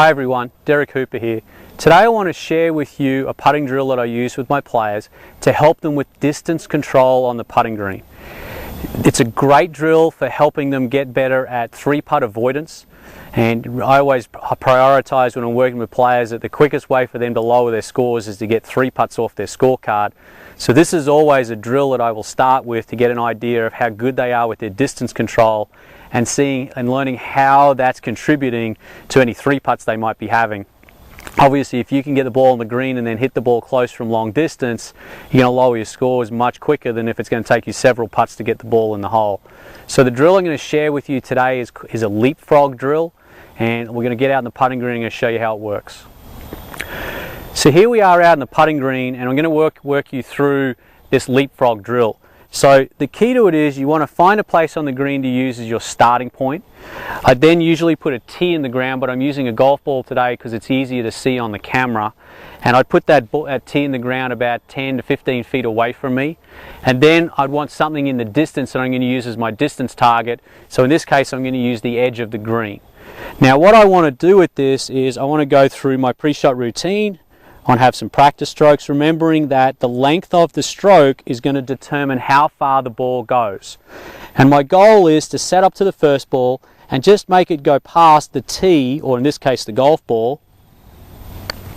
Hi everyone, Derek Hooper here. Today I want to share with you a putting drill that I use with my players to help them with distance control on the putting green. It's a great drill for helping them get better at three-putt avoidance, and I always prioritize when I'm working with players that the quickest way for them to lower their scores is to get three putts off their scorecard. So this is always a drill that I will start with to get an idea of how good they are with their distance control and seeing and learning how that's contributing to any three putts they might be having. Obviously, if you can get the ball on the green and then hit the ball close from long distance, you're going to lower your scores much quicker than if it's going to take you several putts to get the ball in the hole. So the drill I'm going to share with you today is a leapfrog drill, and we're going to get out in the putting green and show you how it works. So here we are out in the putting green, and I'm going to work you through this leapfrog drill. So the key to it is you want to find a place on the green to use as your starting point. I then usually put a tee in the ground, but I'm using a golf ball today because it's easier to see on the camera. And I'd put that tee in the ground about 10 to 15 feet away from me. And then I'd want something in the distance that I'm going to use as my distance target. So in this case, I'm going to use the edge of the green. Now what I want to do with this is I want to go through my pre-shot routine. I want to have some practice strokes, remembering that the length of the stroke is going to determine how far the ball goes. And my goal is to set up to the first ball and just make it go past the tee, or in this case the golf ball,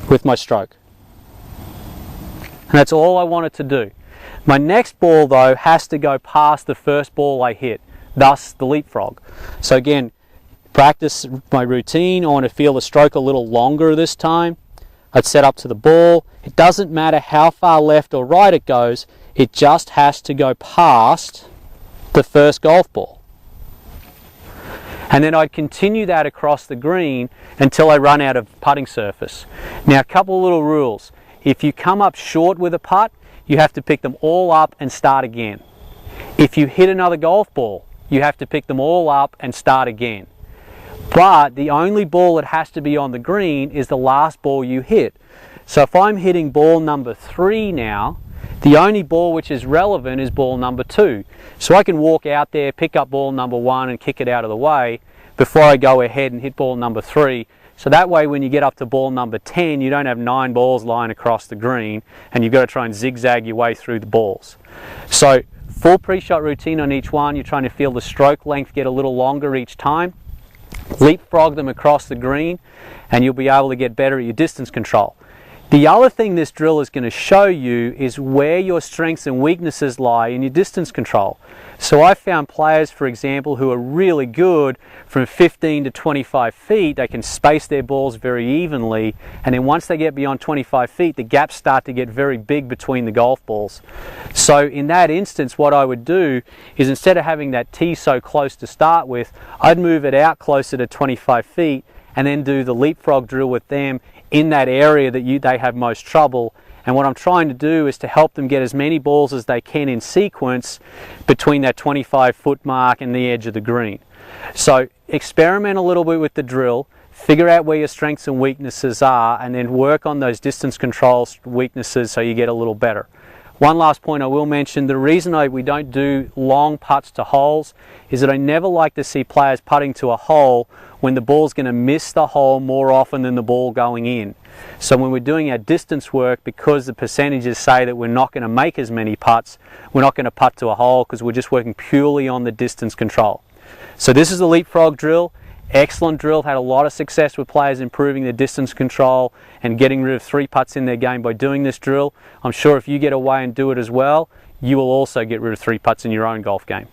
with my stroke. And that's all I want it to do. My next ball though has to go past the first ball I hit, thus the leapfrog. So again, practice my routine. I want to feel the stroke a little longer this time. I'd set up to the ball. It doesn't matter how far left or right it goes, it just has to go past the first golf ball. And then I'd continue that across the green until I run out of putting surface. Now a couple of little rules. If you come up short with a putt, you have to pick them all up and start again. If you hit another golf ball, you have to pick them all up and start again. But the only ball that has to be on the green is the last ball you hit. So if I'm hitting ball number 3 now, the only ball which is relevant is ball number 2. So I can walk out there, pick up ball number 1 and kick it out of the way before I go ahead and hit ball number 3. So that way when you get up to ball number 10, you don't have 9 balls lying across the green and you've got to try and zigzag your way through the balls. So full pre-shot routine on each one. You're trying to feel the stroke length get a little longer each time. Leapfrog them across the green and you'll be able to get better at your distance control. The other thing this drill is going to show you is where your strengths and weaknesses lie in your distance control. So I found players, for example, who are really good from 15 to 25 feet. They can space their balls very evenly, and then once they get beyond 25 feet, the gaps start to get very big between the golf balls. So in that instance, what I would do is instead of having that tee so close to start with, I'd move it out closer to 25 feet and then do the leapfrog drill with them in that area that they have most trouble. And what I'm trying to do is to help them get as many balls as they can in sequence between that 25-foot mark and the edge of the green. So experiment a little bit with the drill, figure out where your strengths and weaknesses are, and then work on those distance control weaknesses so you get a little better. One last point I will mention, the reason we don't do long putts to holes is that I never like to see players putting to a hole when the ball's going to miss the hole more often than the ball going in. So when we're doing our distance work, because the percentages say that we're not going to make as many putts, we're not going to putt to a hole because we're just working purely on the distance control. So this is the leapfrog drill. Excellent drill, had a lot of success with players improving their distance control and getting rid of three putts in their game by doing this drill. I'm sure if you get away and do it as well, you will also get rid of three putts in your own golf game.